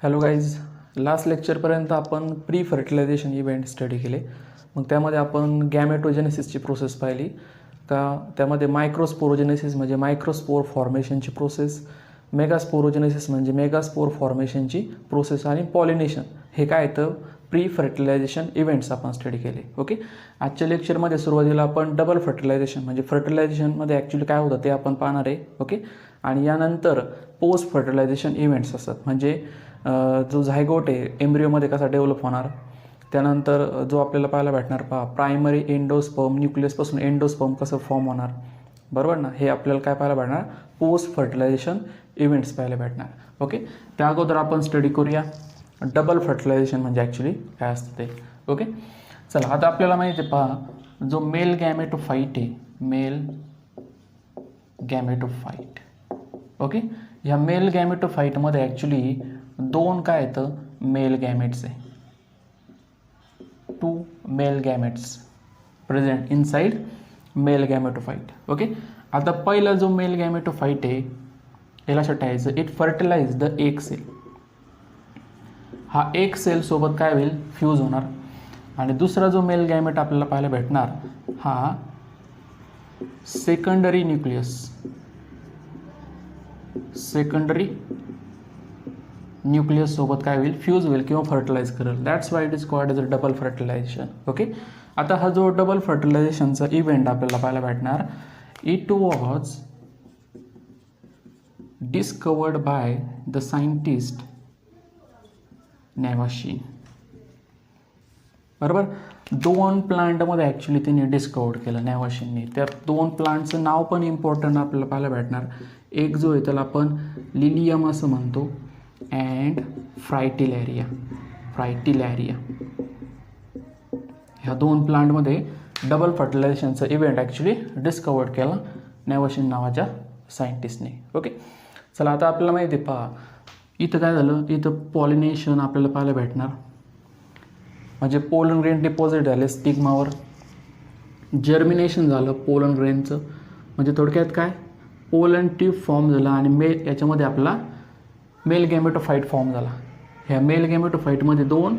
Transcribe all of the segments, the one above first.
Hello guys, last लेक्चरपर्यंत आपण pre fertilisation event study केले. मग त्यामध्ये आपण गॅमेटोजेनेसिसची प्रोसेस पाहिली का. त्यामध्ये मायक्रोस्पोरोजेनेसिस म्हणजे मायक्रोस्पोर फॉर्मेशनची प्रोसेस, मेगास्पोरोजेनेसिस म्हणजे मेगास्पोर फॉर्मेशनची प्रोसेस आणि पॉलिनेशन हे काय येतं प्री फर्टिलायझेशन इव्हेंट्स आपण स्टडी केले. ओके, आजच्या लेक्चरमध्ये सुरुवातीला आपण डबल फर्टिलायझेशन म्हणजे फर्टिलायझेशनमध्ये ॲक्च्युली काय होतं ते आपण पाहणार आहे. ओके, आणि यानंतर पोस्ट फर्टिलायझेशन इव्हेंट्स असतात म्हणजे जो झायगोट आहे एम्ब्रिओमध्ये कसा डेव्हलप होणार. त्यानंतर जो आपल्याला पाहायला भेटणार प्रायमरी एंडोस्पर्म, न्यूक्लियसपासून एंडोस्पर्म कसं फॉर्म होणार, बरोबर ना. हे आपल्याला काय पाहायला भेटणार पोस्ट फर्टिलायझेशन इव्हेंट्स पाहायला भेटणार. ओके, त्या अगोदर आपण स्टडी करूया डबल फर्टिलायझेशन म्हणजे ॲक्च्युली काय असतं ते. ओके, चला आता आपल्याला माहिती आहे पहा, जो मेल गॅमेटोफाईट आहे, मेल गॅमेटोफाईट. ओके, ह्या मेल गॅमेटोफाईटमध्ये ॲक्च्युली दोन काय येतं मेल गॅमेट्स आहे, 2 male gametes present inside male gametophyte. Okay, आता पहिला जो मेल गॅमेटोफाईट आहे याला लक्षात ठेवायचं, it fertilize the egg cell. हा एग सेल सोबत काय होईल फ्यूज होणार. आणि दुसरा जो मेल गॅमेट आपल्याला पाहायला भेटणार हा सेकंडरी न्यूक्लियस, सेकंडरी न्यूक्लियस सोबत काय होईल फ्यूज होईल किंवा फर्टिलाइज करेल. That's why it is called as a double fertilization. Okay, आता हा जो डबल फर्टिलायझेशनचा इव्हेंट आपल्याला पाहायला भेटणार, it was discovered by the scientist Nawaschin. बरोबर, 2 प्लांटमध्ये ॲक्च्युली त्यांनी डिस्कवर्ड केलं नॅवाशिनने. त्या 2 प्लांटचं नाव पण इम्पॉर्टंट आपल्याला पाहायला भेटणार. एक जो आहे त्याला आपण लिलियम असं म्हणतो अँड फ्रायटिलॅरिया. फ्रायटिलॅरिया ह्या 2 प्लांटमध्ये डबल फर्टिलायझेशनचा इव्हेंट ॲक्च्युली डिस्कवर्ड केला नॅवाशिन नावाच्या सायंटिस्टने. ओके, चला आता आपल्याला माहिती आहे पहा, इथं काय झालं, इथं पॉलिनेशन आपल्याला पाहायला भेटणार म्हणजे पोलन ग्रेन डिपॉझिट झाले स्टिग्मावर, जर्मिनेशन झालं पोलन ग्रेनचं म्हणजे थोडक्यात काय पोलन ट्यूब फॉर्म झाला आणि याच्यामध्ये आपला मेल गॅमेटोफाईट फॉर्म झाला. ह्या मेल गॅमेटोफाईटमध्ये 2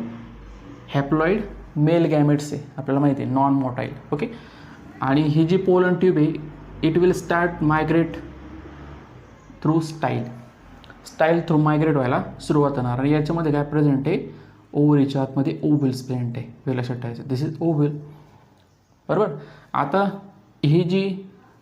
हॅप्लॉइड मेल गॅमेट्स आहे आपल्याला माहिती आहे, नॉन मोटाईल. ओके, आणि ही जी पोलन ट्यूब आहे it will start migrate through style through migrate व्हायला सुरुवात होणार. आणि याच्यामध्ये काय प्रेझेंट आहे, ओव्हरीच्या आतमध्ये ओव्हल प्लेंट आहे. हे लक्षात ठेवायचं, दिस इज ओव्हल. बरोबर, आता ही जी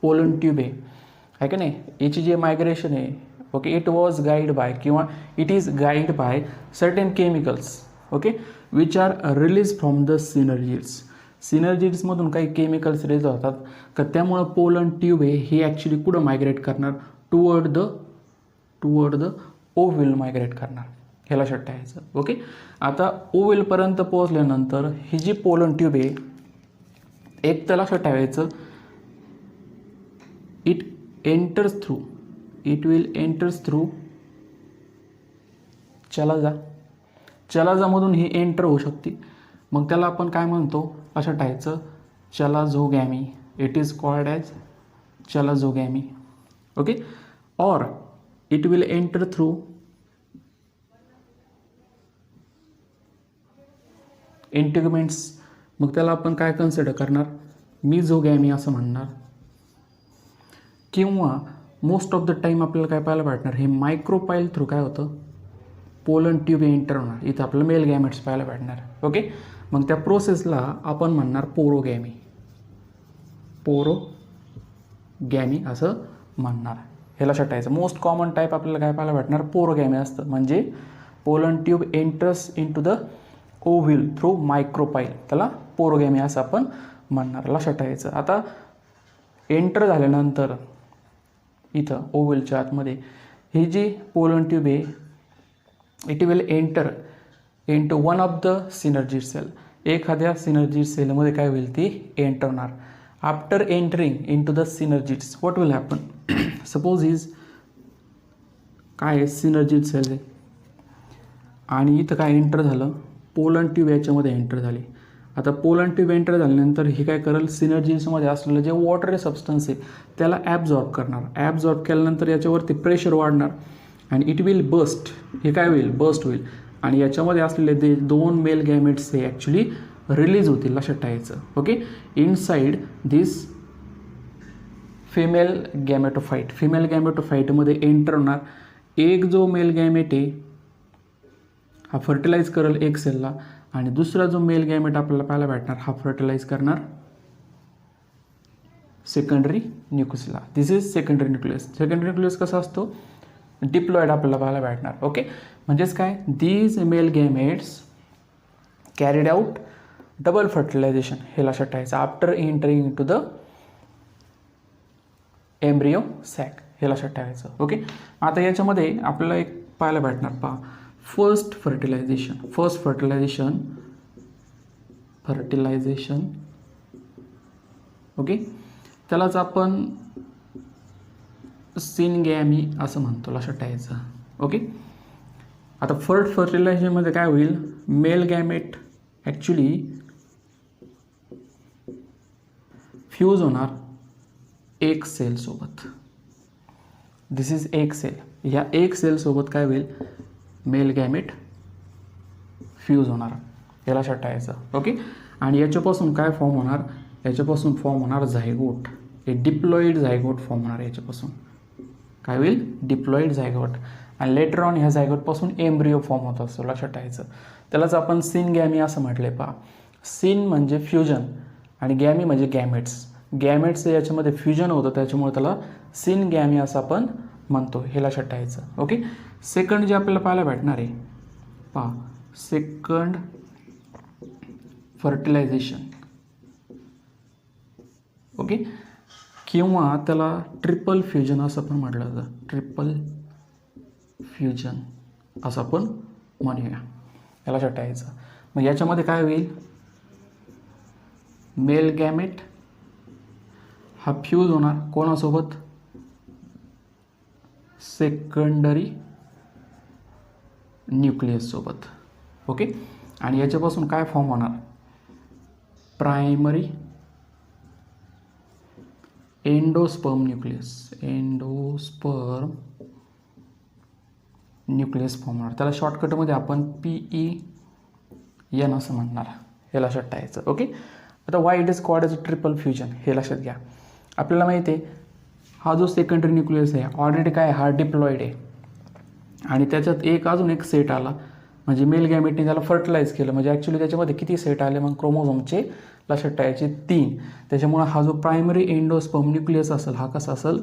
पोलन ट्यूब आहे का नाही, याची जे मायग्रेशन आहे, okay, it was guide by किंवा it is guide by certain chemicals, okay, which are release from the synergids. सिनर्जिड्समधून काही केमिकल्स रिलीज होतात का, त्यामुळं पोलन ट्यूब आहे ही ॲक्च्युली कुठं मायग्रेट करणार, टुवर्ड द ओव्हल मायग्रेट करणार. हे लक्षात ठेवायचं. ओके, आता ओव्हलपर्यंत पोहोचल्यानंतर ही जी पोलन ट्यूब आहे, एक तर लक्षात ठेवायचं, इट विल एंटर्स थ्रू चलाजामधून ही एंटर होऊ शकते. मग त्याला आपण काय म्हणतो लक्षात ठेवायचं, chalazogamy. It is called as chalazogamy. Okay, और it will enter through integuments. मग त्याला आपण काय कन्सिडर करणार, मिझोगॅमी असं म्हणणार. किंवा मोस्ट ऑफ द टाईम आपल्याला काय पाहायला भेटणार, हे मायक्रोपाईल थ्रू काय होतं पोलन ट्यूब एंटर होणार. इथं आपल्याला मेल गॅमेट्स पाहायला भेटणार. ओके, मग त्या प्रोसेसला आपण म्हणणार पोरोगॅमी असं म्हणणार. हे लक्षात ठेवायचं. मोस्ट कॉमन टाईप आपल्याला काय पाहायला भेटणार पोरोगॅमी असतं, म्हणजे pollen tube enters into the ovule through micropyle, त्याला पोरोगॅमी असं आपण म्हणणार. लक्षात ठेवायचं. आता एंटर झाल्यानंतर इथं ओव्हलच्या आतमध्ये ही जी पोलन ट्यूब आहे, it will enter into one of the synergid cell. एखाद्या सिनर्जिड सेलमध्ये काय होईल ती एंटर होणार. After entering into the synergids what will happen, suppose is काय आहे सिनर्जिड सेल आहे आणि इथं काय एंटर झालं, पोलन ट्यूब याच्यामध्ये एंटर झाली. आता पोलन ट्यूब एंटर झाल्यानंतर हे काय करेल, सिनर्जिड्समध्ये असलेलं जे वॉटरी सबस्टन्स आहे त्याला ॲब्झॉर्ब करणार. ॲब्झॉर्ब केल्यानंतर याच्यावरती प्रेशर वाढणार अँड इट विल बस्ट, हे काय होईल, बस्ट होईल आणि याच्यामध्ये असलेले ते 2 मेल गॅमेट्स हे ॲक्च्युली रिलीज होतील, लक्षात ठेवायचं. ओके, इनसाइड दिस फिमेल गॅमेटोफाईट, फिमेल गॅमेटोफाईटमध्ये एंटर होणार एक जो मेल गॅमेट आहे हा फर्टिलाइज करेल एक सेलला आणि दुसरा जो मेल गॅमेट आपल्याला पाहायला भेटणार हा फर्टिलाइज करणार सेकंडरी न्यूक्लियसला. This is secondary nucleus. Secondary nucleus कसा असतो, डिप्लॉइड आपल्याला पाहायला भेटणार. ओके, म्हणजेच काय, these male gametes carried out double fertilization, हे लक्षात ठेवायचं, after entering into the embryo sac, हे लक्षात ठेवायचं. ओके, आता याच्यामध्ये आपल्याला एक पाहायला भेटणार, पहा, फर्स्ट फर्टिलायझेशन. ओके, त्यालाच आपण सिनगॅमी असं म्हणतो, लक्षात ठेवायचं. ओके, आता फर्स्ट फर्टिलायझेशनमध्ये काय होईल, मेल गॅमेट ॲक्च्युली फ्यूज होणार एक सेलसोबत. दिस इज एक सेल. ह्या एक सेलसोबत काय होईल, मेल गॅमेट फ्यूज होणार, हे लक्षात ठेवायचं. ओके, आणि याच्यापासून काय फॉर्म होणार, याच्यापासून फॉर्म होणार झायगोट, हे डिप्लॉइड झायगोट फॉर्म होणार. याच्यापासून काय होईल, डिप्लॉइड झायगोट, आणि लेटर ऑन ह्या झायगोटपासून एम्ब्रिओ फॉर्म होत असतो, लक्षात ठेवायचं. त्यालाच आपण सिनगॅमी असं म्हटलंय. पहा, सिन म्हणजे फ्युजन आणि गॅमी म्हणजे गॅमेट्स. गॅमेट्सचं याच्यामध्ये फ्युजन होतं, त्याच्यामुळे त्याला सिनगॅमी असं आपण म्हणतो, हे लक्षात ठेवायचं. ओके, सेकंड जे आपल्याला पाहायला भेटणार आहे, पहा, सेकंड फर्टिलायझेशन. ओके, किंवा त्याला ट्रिपल फ्युजन असं पण म्हटलं जातं, ट्रिपल फ्युजन असं आपण म्हणूया, हे लक्षात ठेवायचं. मग याच्यामध्ये काय होईल, मेल गॅमेट हा फ्यूज होणार कोणासोबत, सेकंडरी न्यूक्लियस सोबत. ओके, आणि याच्यापासून काय फॉर्म होणार, primary endosperm nucleus, endosperm nucleus form होणार. त्याला शॉर्टकटमध्ये आपण PEN असं म्हणणार, हे लक्षात ठेवायचं. ओके, आता Y it is called as a triple fusion, हे लक्षात घ्या. आपल्याला माहिती आहे हा जो सेकंडरी न्यूक्लियस आहे ऑलरेडी काय, हा डिप्लॉइड आहे आणि त्याच्यात अजून एक सेट आला, म्हणजे मेल गॅमेटने त्याला फर्टिलाइज केलं, म्हणजे ॲक्च्युली त्याच्यामध्ये किती सेट आले, मग क्रोमोझोमचे लक्षात ठेवायचे 3. त्याच्यामुळे हा जो प्रायमरी एंडोस्पर्म न्यूक्लियस असेल हा कसा असेल,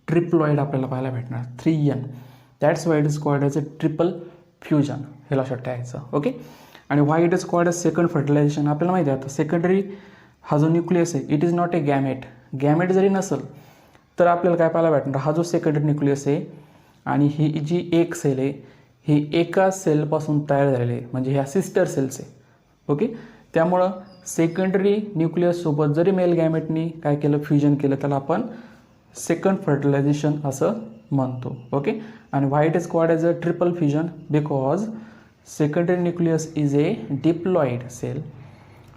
ट्रिप्लॉइड आपल्याला पाहायला भेटणार, 3N. That's why it is called as a triple fusion, हे लक्षात ठेवायचं. ओके, आणि why it is called as second fertilisation. आपल्याला माहिती आहे आता सेकंडरी हा जो न्यूक्लियस आहे it is not a gamete. Gamete जरी नसेल तर आपल्याला काय पाहायला भेटणार, हा जो सेकंडरी न्यूक्लियस आहे आणि ही जी एक सेल आहे ही एका सेलपासून तयार झालेली आहे, म्हणजे ह्या सिस्टर सेल्स आहे. ओके, त्यामुळं सेकंडरी न्यूक्लियससोबत जरी मेल गॅमेटनी काय केलं, फ्युजन केलं, त्याला आपण सेकंड फर्टिलायझेशन असं म्हणतो. ओके, आणि why it is called as a triple fusion, because secondary nucleus is a diploid cell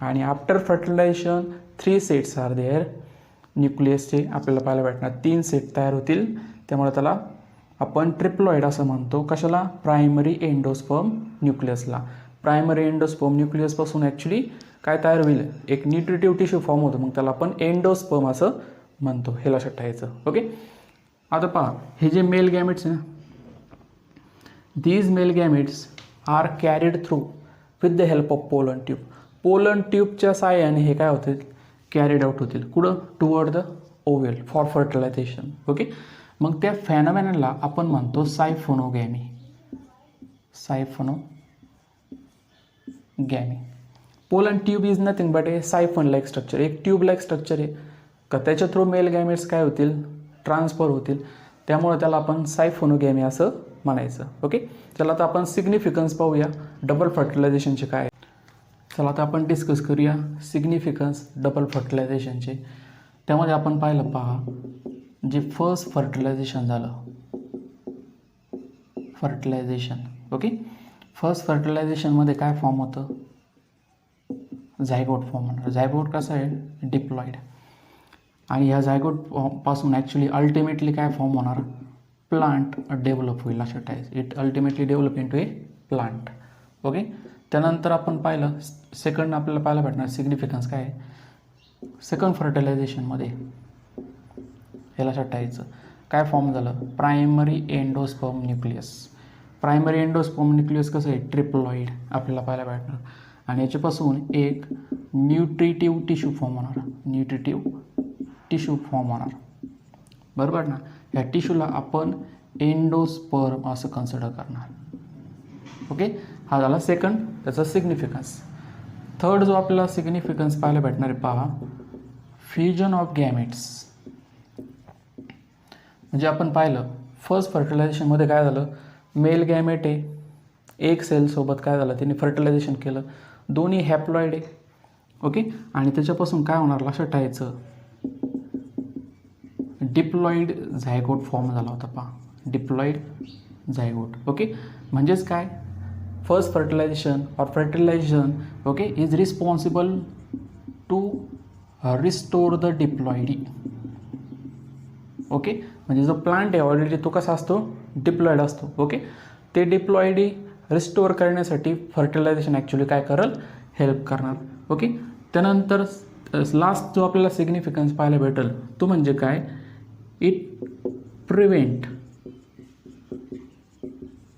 आणि after fertilization 3 sets are there. न्यूक्लियसचे आपल्याला पाहायला भेटणार 3 सेट तयार होतील, त्यामुळे त्याला आपण ट्रिप्लॉइड असं म्हणतो. कशाला, प्रायमरी एंडोस्पर्म न्यूक्लियसला. प्रायमरी एंडोस्पर्म न्यूक्लियसपासून ॲक्च्युली काय तयार होईल, एक न्यूट्रिटिव्ह टिश्यू फॉर्म होतो, मग त्याला आपण एंडोस्पर्म असं म्हणतो, हे लक्षात ठेवायचं. ओके, आता पहा, हे जे मेल गॅमेट्स आहे ना, these male gametes are carried through with the help of pollen tube. Pollen ट्यूबच्या साहाय्याने हे काय होतील, कॅरीड आउट होतील, कुठं, toward the ovule for fertilization. Okay, मग त्या फॅनोमेननला आपण म्हणतो siphonogamy. Siphonogamy. Pollen tube is nothing but a siphon like structure, एक ट्यूब लाईक स्ट्रक्चर आहे का, त्याच्या थ्रू मेल गॅमेट्स काय होतील, ट्रान्सफर होतील, त्यामुळे त्याला आपण सायफोनोगॅमी असं म्हणायचं. ओके, चला आता आपण सिग्निफिकन्स पाहूया डबल फर्टिलायझेशनचे काय. चला आता आपण डिस्कस करूया सिग्निफिकन्स डबल फर्टिलायझेशनचे. त्यामध्ये आपण पाहिलं, पहा, जे फर्स्ट फर्टिलायझेशन झालं, फर्टिलायझेशन. ओके, फर्स्ट फर्टिलायझेशनमध्ये काय फॉर्म होतं, झायगोट फॉर्म होणार. झायगोट कसं आहे, डिप्लॉइड, आणि ह्या झायगोट पासून ॲक्च्युली अल्टिमेटली काय फॉर्म होणार, प्लांट डेव्हलप होईल लक्षात ठेवायचं. It ultimately develop into A plant. Okay. त्यानंतर आपण पाहिलं सेकंड आपल्याला पाहायला भेटणार सिग्निफिकन्स काय आहे. सेकंड फर्टिलायझेशनमध्ये हे लक्षात ठेवायचं काय फॉर्म झालं, primary endosperm nucleus. Primary endosperm nucleus कसं आहे, ट्रिप्लॉइड आपल्याला पाहायला भेटणार आणि याच्यापासून एक न्यूट्रिटिव्ह टिश्यू फॉर्म होणार. न्यूट्रिटिव्ह टिश्यू फॉर्म होणार, बरोबर ना. या टिश्यूला आपण एंडोस्पर्म असं कन्सिडर करणार. ओके. हा झाला सेकंड त्याचा सिग्निफिकन्स. थर्ड जो आपल्याला सिग्निफिकन्स पाहायला भेटणार आहे पहा, फ्युजन ऑफ गॅमेट्स. म्हणजे आपण पाहिलं फर्स्ट फर्टिलायझेशनमध्ये काय झालं, मेल गॅमेट आहे, एक सेलसोबत काय झालं त्याने फर्टिलायझेशन केलं, दोन्ही हॅप्लॉइड आहे. ओके. आणि त्याच्यापासून काय होणार लक्षात ठेवायचं, डिप्लॉइड झायगोट फॉर्म झाला होता पहा, डिप्लॉइड झायगोट. ओके. म्हणजेच काय, फर्स्ट फर्टिलायझेशन और fertilization okay is responsible to restore the diploidy. Okay. म्हणजे जो प्लांट आहे ऑलरेडी तो कसा असतो, डिप्लॉइड असतो. ओके. ते डिप्लॉइडी रिस्टोर करण्यासाठी फर्टिलायझेशन ॲक्च्युली काय करेल, हेल्प करणार. ओके. त्यानंतर लास्ट जो आपल्याला सिग्निफिकन्स पाहायला भेटेल तो म्हणजे काय, it prevent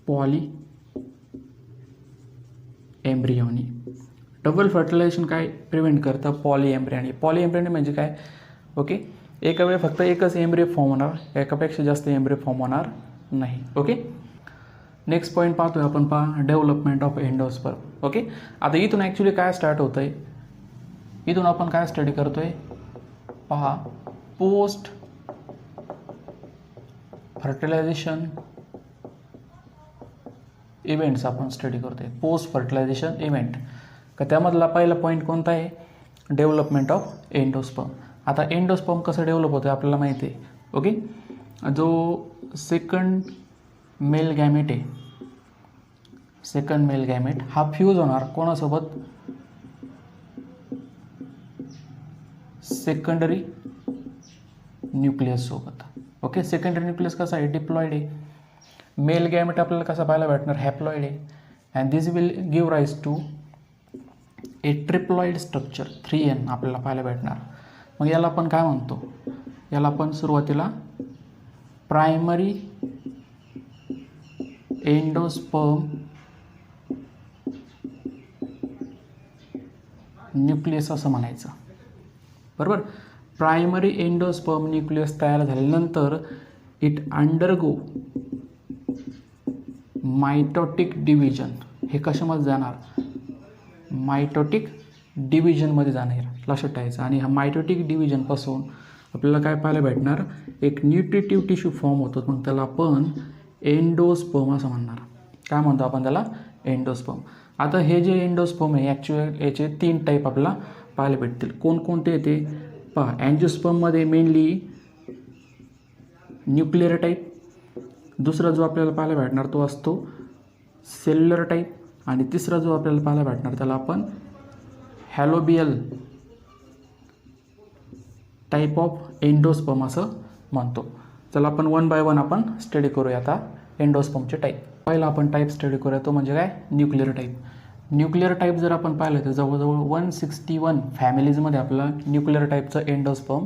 polyembryony. Double fertilisation काय प्रिव्हेंट करतं, पॉली एम्ब्रियोनी. पॉली एम्ब्रियोनी म्हणजे काय, ओके, एका वेळी फक्त एकच एम्ब्रियो फॉर्म होणार, एकापेक्षा जास्त एम्ब्रियो फॉर्म होणार नाही. ओके. नेक्स्ट पॉईंट पाहतोय आपण पहा, डेव्हलपमेंट ऑफ एंडोस्पर्म. ओके. आता इथून ॲक्च्युली काय स्टार्ट होतं आहे, इथून आपण काय स्टडी करतोय पहा, पोस्ट फर्टिलायझेशन इव्हेंट्स आपण स्टडी करतोय. पोस्ट फर्टिलायझेशन इव्हेंट का त्यामधला पहिला पॉईंट कोणता आहे, डेव्हलपमेंट ऑफ एंडोस्पर्म. आता एंडोस्पर्म कसं डेव्हलप होतं आपल्याला माहिती आहे. ओके. जो सेकंड मेल गॅमेट आहे, सेकंड मेल गॅमेट हा फ्यूज होणार कोणासोबत, सेकंडरी न्यूक्लियस सोबत. ओके. सेकंडरी न्यूक्लियस कसा आहे, डिप्लॉइड आहे. मेल गॅमेट आपल्याला कसा पाहायला भेटणार, हॅप्लॉइड आहे. And this will give rise to a triploid structure 3N आपल्याला पाहायला भेटणार. मग याला आपण काय म्हणतो, याला आपण सुरुवातीला प्रायमरी एंडोस्पर्म न्यूक्लियस असं म्हणायचं, बरोबर. प्रायमरी एंडोस्पर्म न्यूक्लियस तयार झाल्यानंतर इट अंडरगो मायटोटिक डिव्हिजन. हे कशामध्ये जाणार, मायटोटिक डिव्हिजनमध्ये जाणार, लक्षात ठेवायचं. आणि ह्या मायटोटिक डिव्हिजनपासून आपल्याला काय पाहायला भेटणार, एक न्यूट्रिटिव्ह टिश्यू फॉर्म होतो. मग त्याला आपण एंडोस्पर्म असं म्हणणार. काय म्हणतो आपण त्याला, एंडोस्पर्म. आता हे जे एंडोस्पर्म आहे ॲक्च्युअल याचे 3 टाईप आपल्याला पाहायला भेटतील. कोणकोणते ते पहा, अँजिओस्पर्ममध्ये मेनली न्यूक्लिअर टाईप, दुसरा जो आपल्याला पाहायला भेटणार तो असतो सेल्युलर टाईप, आणि तिसरा जो आपल्याला पाहायला भेटणार त्याला आपण हॅलोबियल टाईप ऑफ एंडोस्पर्म असं म्हणतो. चला आपण 1 बाय 1 आपण स्टडी करूया आता एंडोस्पर्मचे टाईप. पहिला आपण टाईप स्टडी करूया तो म्हणजे काय, न्यूक्लिअर टाईप. न्यूक्लिअर टाईप जर आपण पाहिलं तर जवळजवळ 161 फॅमिलीजमध्ये आपल्याला न्यूक्लिअर टाईपचं एंडोस्पर्म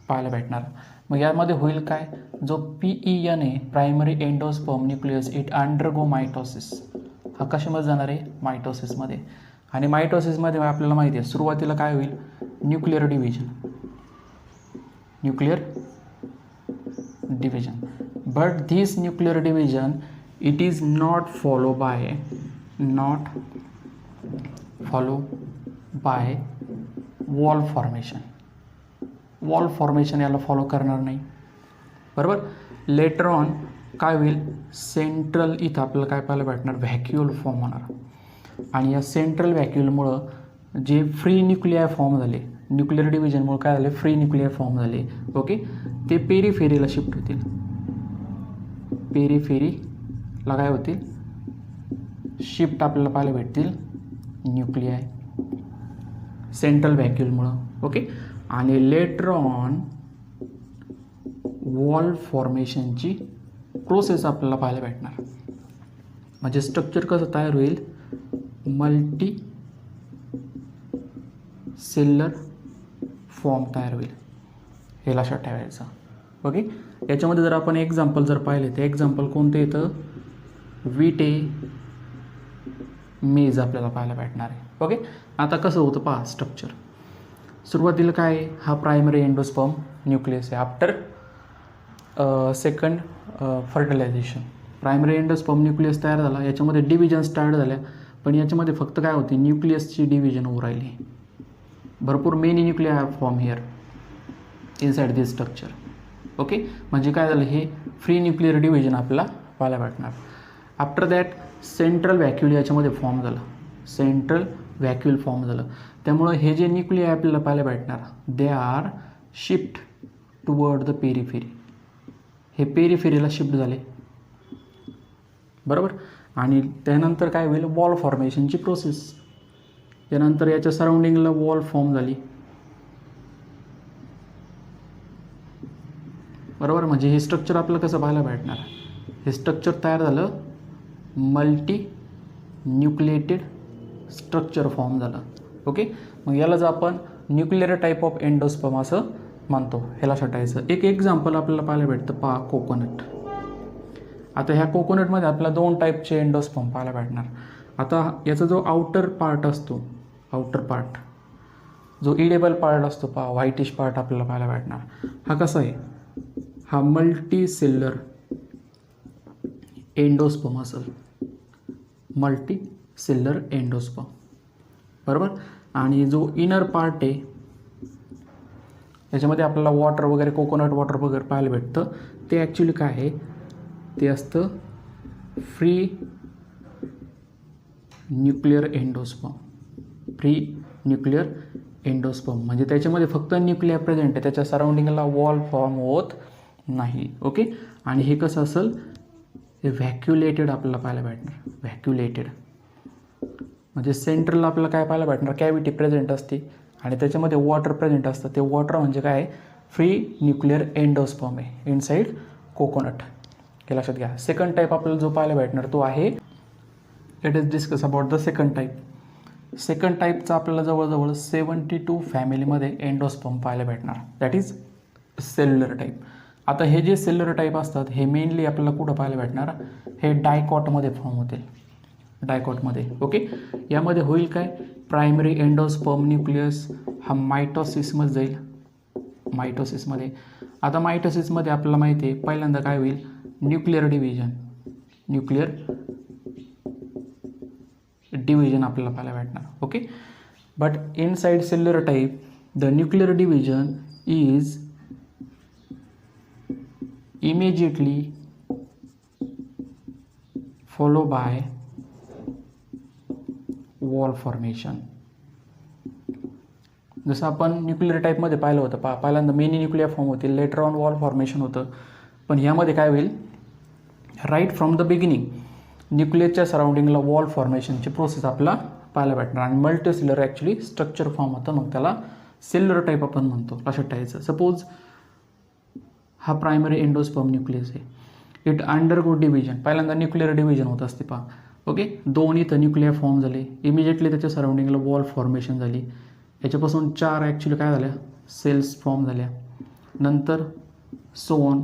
पाहायला भेटणार. मग यामध्ये होईल काय, जो PEN आहे primary endosperm nucleus it undergo mitosis. हा कशामध्ये जाणार आहे, मायटोसिसमध्ये. आणि मायटोसिसमध्ये आपल्याला माहिती आहे सुरुवातीला काय होईल, nuclear division, nuclear division. But this nuclear division it is not follow by wall formation. Wall formation याला फॉलो करणार नाही, बरोबर. लेटर ऑन काय होईल, सेंट्रल इथं आपल्याला काय पाहायला भेटणार, व्हॅक्युल फॉर्म होणार. आणि या सेंट्रल व्हॅक्युलमुळं जे फ्री न्यूक्लिआय फॉर्म झाले, न्यूक्लिअर डिव्हिजनमुळे काय झाले, फ्री न्यूक्लिआय फॉर्म झाले. ओके. ते पेरिफेरीला शिफ्ट होतील, पेरिफेरीला काय होतील, शिफ्ट आपल्याला पाहायला भेटतील न्यूक्लिआय सेंट्रल व्हॅक्युलमुळं. ओके. आणि लेटर ऑन वॉल फॉर्मेशनची प्रोसेस आपल्याला पाहायला भेटणार. म्हणजे स्ट्रक्चर कसं तयार होईल, मल्टी सेल्युलर फॉर्म तयार होईल, हे लक्षात ठेवायचं. ओके, याच्यामध्ये जर आपण एक्झाम्पल जर पाहिले तर एक्झाम्पल कोणतं येतं, विटे मेज आपल्याला पाहायला भेटणार आहे. ओके, आता कसं होतं पहा स्ट्रक्चर. सुरुवातीला काय आहे, हा प्रायमरी एंडोस्पर्म न्यूक्लियस आहे. After second fertilisation primary endosperm nucleus तयार झाला, याच्यामध्ये डिव्हिजन स्टार्ट झाल्या, पण याच्यामध्ये फक्त काय होते, न्यूक्लियसची डिव्हिजन होऊ राहिली. भरपूर many nuclear are form here inside this structure. Okay, म्हणजे काय झालं, हे फ्री न्यूक्लियर डिव्हिजन आपल्याला पाहायला भेटणार. आफ्टर दॅट सेंट्रल व्हॅक्यूल याच्यामध्ये फॉर्म झालं, सेंट्रल व्हॅक्यूल फॉर्म झालं. त्यामुळं हे जे न्यूक्लियर आपल्याला पाहायला भेटणार, they hour shift toward the periphery. हे पेरिफेरीला शिफ्ट झाले, बरोबर. आणि त्यानंतर काय होईल, वॉल फॉर्मेशनची प्रोसेस. त्यानंतर याच्या सराउंडिंगला वॉल फॉर्म झाली, बरोबर. म्हणजे हे स्ट्रक्चर आपल्याला कसं पाहायला भेटणार, हे स्ट्रक्चर तयार झालं, मल्टी न्यूक्लिएटेड स्ट्रक्चर फॉर्म झालं. ओके, मग यालाच आपण न्यूक्लियर टाईप ऑफ एंडोस्पर्म असं म्हणतो, ह्याला छटायचं. एक एक्झाम्पल आपल्याला पाहायला भेटतं, पहा कोकोनट. आता ह्या कोकोनटमध्ये आपल्याला 2 टाईपचे एंडोस्पर्म पाहायला भेटणार. आता याचा जो आउटर पार्ट असतो, आउटर पार्ट जो इडेबल पार्ट असतो पहा, व्हाईटिश पार्ट आपल्याला पाहायला भेटणार. हा कसा आहे, हा मल्टी सेल्युलर एंडोस्पर्म असेल, मल्टी सेल्युलर एंडोस्पर्म, बरोबर. आणि जो इनर पार्ट आहे याच्यामध्ये आपल्याला वॉटर वगैरे, कोकोनट वॉटर वगैरे पाहायला भेटतं, ते ॲक्च्युली काय आहे, ते असतं free nuclear endosperm. Free nuclear endosperm म्हणजे त्याच्यामध्ये फक्त न्यूक्लियर प्रेझेंट आहे, त्याच्या सराउंडिंगला वॉल फॉर्म होत नाही. ओके, आणि हे कसं असेल, हे व्हॅक्युलेटेड आपल्याला पाहायला भेटणार. व्हॅक्युलेटेड म्हणजे सेंट्रलला आपल्याला काय पाहायला भेटणार, कॅव्हिटी प्रेझेंट असते आणि त्याच्यामध्ये वॉटर प्रेझेंट असतं. ते वॉटर म्हणजे काय, फ्री न्यूक्लियर एंडोस्पर्म आहे इनसाइड कोकोनट, हे लक्षात घ्या. सेकंड टाईप आपल्याला जो पाहायला भेटणार तो आहे, let us discuss about the second type. Second टाईपचा आपल्याला जवळजवळ 72 फॅमिलीमध्ये एंडोस्पर्म पाहायला भेटणार, दॅट इज सेल्युलर टाईप. आता हे जे सेल्युलर टाईप असतात हे मेनली आपल्याला कुठं पाहायला भेटणार, हे डायकॉटमध्ये फॉर्म होतील, डायकॉटमध्ये. ओके, यामध्ये होईल काय, प्रायमरी एंडोस्पर्म न्यूक्लियस हा मायटोसिसमध्ये जाईल, मायटोसिसमध्ये. आता मायटोसिसमध्ये आपल्याला माहिती आहे पहिल्यांदा काय होईल, न्यूक्लियर डिव्हिजन, न्यूक्लियर डिव्हिजन आपल्याला पाहायला भेटणार. Okay, but inside cellular type the nuclear division is immediately followed by wall formation. जसं आपण न्यूक्लियर टाईपमध्ये पाहिलं होतं, पहिल्यांदा मेनी न्यूक्लियर फॉर्म होतील, लेटर ऑन वॉल फॉर्मेशन होतं. पण यामध्ये काय होईल, राईट फ्रॉम द बिगिनिंग न्यूक्लियसच्या सराउंडिंगला वॉल फॉर्मेशनची प्रोसेस आपल्याला पाहायला भेटणार. आणि multi cellular actually structure form होतं, मग त्याला सेल्युलर टाईप आपण म्हणतो, लक्षात ठेवायचं. सपोज हा प्रायमरी एंडोस्पर्म न्यूक्लियस आहे, इट अंडरगो डिव्हिजन, पहिल्यांदा न्यूक्लियर डिव्हिजन होत असते पहा. ओके, 2 इथं न्यूक्लियर फॉर्म झाले, इमिजिएटली त्याच्या सराउंडिंगला वॉल फॉर्मेशन झाली, याच्यापासून 4 ॲक्च्युली काय झाल्या, सेल्स फॉर्म झाल्या. नंतर सोन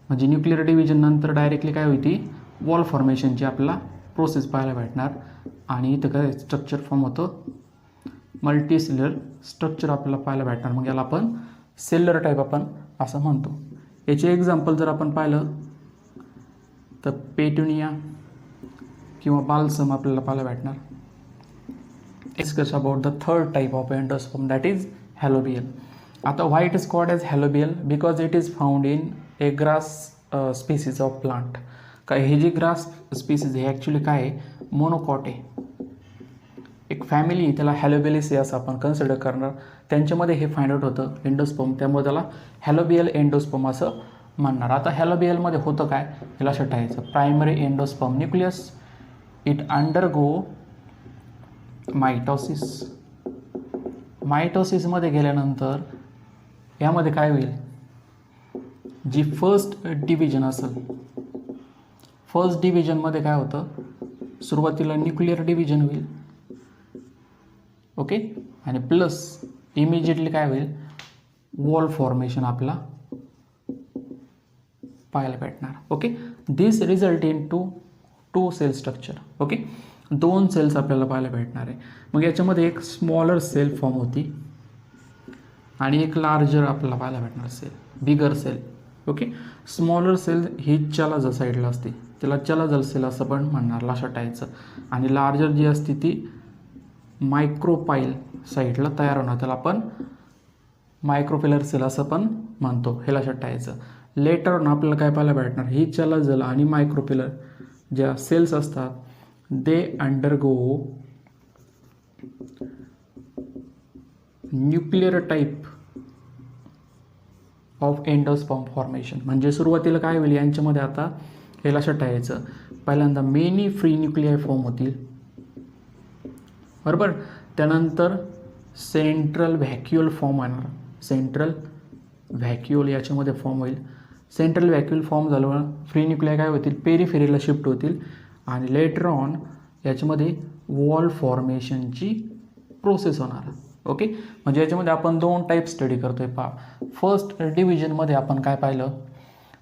म्हणजे न्यूक्लियर डिव्हिजन नंतर डायरेक्टली काय होती, वॉल फॉर्मेशनची आपल्याला प्रोसेस पाहायला भेटणार. आणि इथं काय स्ट्रक्चर फॉर्म होतं, मल्टी सेल्युलर स्ट्रक्चर आपल्याला पाहायला भेटणार. मग याला आपण सेल्युलर टाईप आपण असं म्हणतो. याचे एक्झाम्पल जर आपण पाहिलं तर पेट्युनिया किंवा बाल्सम आपल्याला पाहायला भेटणार. Discuss about the third type of endosperm, that is helobial. आता why it is called as helobial, because it is found in a grass species of plant. काय हे जे ग्रास स्पीसीज हे ॲक्च्युली काय आहे, मोनोकॉट आहे, एक फॅमिली, त्याला हॅलोबियलेसी असं आपण कन्सिडर करणार. त्यांच्यामध्ये हे फाइंड आउट होतं एंडोस्पर्म, त्यामुळे त्याला हॅलोबियल एंडोस्पर्म असं म्हणणार. आता हॅलोबियलमध्ये होतं काय, हे लक्षात ठेवायचं, primary endosperm nucleus, it undergo mitosis. मायटोसिसमध्ये गेल्यानंतर यामध्ये काय होईल, जी फर्स्ट डिव्हिजन असेल फर्स्ट डिव्हिजनमध्ये काय होतं, सुरुवातीला न्यूक्लिअर डिव्हिजन होईल. ओके, आणि प्लस इमिजिएटली काय होईल, वॉल फॉर्मेशन आपला पाहायला भेटणार. Okay, this result in two cell structure. Okay, 2 cells आपल्याला पाहायला भेटणार आहे. मग याच्यामध्ये एक स्मॉलर सेल फॉर्म होती आणि एक लार्जर आपल्याला पाहायला भेटणार सेल, बिगर सेल. ओके, स्मॉलर सेल ही चलाजल साईडला असते, त्याला चलाजल सेल असं पण म्हणणार, लक्षात ठेवायचं. आणि लार्जर जी असते ती मायक्रोपाईल साईडला तयार होणार, त्याला आपण मायक्रोपिलर सेल असं पण म्हणतो, हे लक्षात ठेवायचं. लेटर ऑन आपल्याला काय पाहायला भेटणार, ही चलाजल आणि मायक्रोपिलर ज्या सेल्स असतात they undergo nuclear type of endosperm formation. म्हणजे सुरुवातीला काय होईल यांच्यामध्ये, आता हे लक्षात ठेवायचं, पहिल्यांदा मेनी फ्री न्यूक्लिआय फॉर्म होतील, बरोबर. त्यानंतर सेंट्रल व्हॅक्युअल फॉर्म होणार, सेंट्रल व्हॅक्युअल याच्यामध्ये फॉर्म होईल. सेंट्रल व्हॅक्युअल फॉर्म झाल्यावर फ्री न्यूक्लिआय काय होतील, पेरिफेरीला शिफ्ट होतील आणि लेटर ऑन याच्यामध्ये वॉल फॉर्मेशनची प्रोसेस होणार. ओके, म्हणजे याच्यामध्ये आपण 2 टाईप स्टडी करतोय. पहा, फर्स्ट डिव्हिजनमध्ये आपण काय पाहिलं,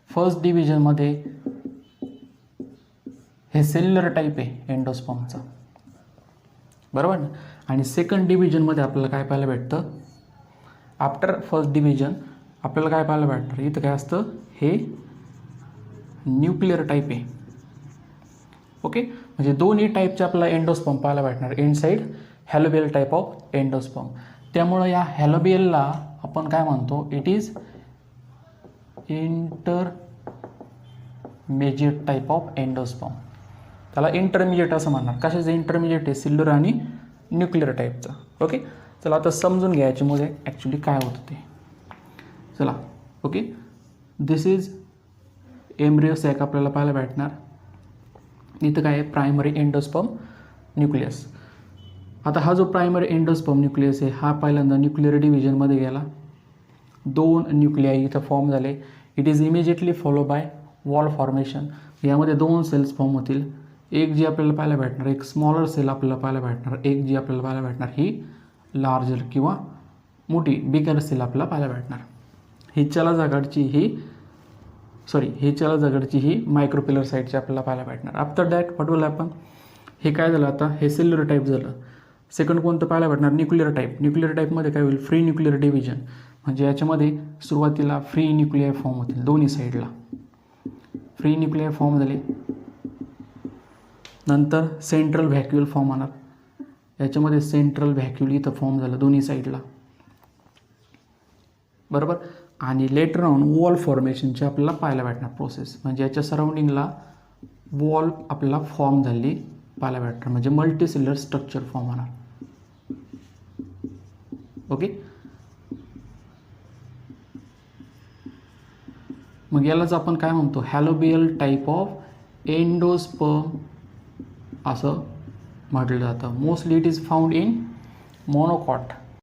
फर्स्ट डिव्हिजनमध्ये हे सेल्युलर टाईप आहे एंडोस्पर्मचा, बरोबर ना. आणि सेकंड डिव्हिजनमध्ये आपल्याला काय पाहायला भेटतं, आफ्टर फर्स्ट डिव्हिजन आपल्याला काय पाहायला भेटतं, इथं काय असतं, हे न्यूक्लिअर टाईप आहे. ओके, म्हणजे दोन्ही टाईपचे आपल्याला एंडोस्पर्म पाहायला भेटणार इनसाइड हॅलोबियल टाईप ऑफ एंडोस्पर्म. त्यामुळं या हॅलोबियलला आपण काय म्हणतो, it is intermediate type of endosperm. त्याला इंटरमिजिएट असं म्हणणार. कशाचं इंटरमिजिएट आहे, सिल्युलर आणि न्यूक्लिअर टाईपचं. ओके, चला आता समजून घ्यायचे मध्ये ॲक्च्युली काय होतं ते. चला, okay, this is embryo sac आपल्याला पाहायला भेटणार. इथं काय आहे, प्रायमरी एंडोस्पर्म न्यूक्लियस. आता हा जो प्रायमरी एंडोस्पर्म न्यूक्लियस आहे हा पहिल्यांदा न्यूक्लिअर डिव्हिजनमध्ये गेला, 2 न्यूक्लिआय इथं फॉर्म झाले. It is immediately follow by wall formation. यामध्ये 2 सेल्स फॉर्म होतील, एक जी आपल्याला पाहायला भेटणार, एक स्मॉलर सेल आपल्याला पाहायला भेटणार, एक जी आपल्याला पाहायला भेटणार ही लार्जर किंवा मोठी बिगर सेल आपल्याला पाहायला भेटणार. ही चलाजगाडची ही मायक्रोपिलर साईडची आपल्याला पाहायला भेटणार. After that what will happen, हे काय झालं, आता हे सेल्युलर टाईप झालं. सेकंड कोणतं पाहायला भेटणार, न्यूक्लिअर टाईप. न्यूक्लिअर टाईपमध्ये काय होईल, फ्री न्यूक्लिअर डिव्हिजन. म्हणजे याच्यामध्ये सुरुवातीला फ्री न्यूक्लिआय फॉर्म होतील, दोन्ही साईडला फ्री न्यूक्लिआय फॉर्म झाले. नंतर सेंट्रल व्हॅक्युअल फॉर्म होणार, याच्यामध्ये सेंट्रल व्हॅक्युअल इथं फॉर्म झालं दोन्ही साईडला, बरोबर. आणि लेटर ऑन वॉल फॉर्मेशनची आपल्याला पाहायला भेटणार प्रोसेस. म्हणजे याच्या सराउंडिंगला वॉल आपल्याला फॉर्म झाली पाहायला भेटणार, म्हणजे मल्टीसेल्युलर स्ट्रक्चर फॉर्म होणार. ओके, मग यालाच आपण काय म्हणतो, हॅलोबियल टाईप ऑफ एंडोस्पर्म असं म्हटलं जातं. Mostly it is found in monocot.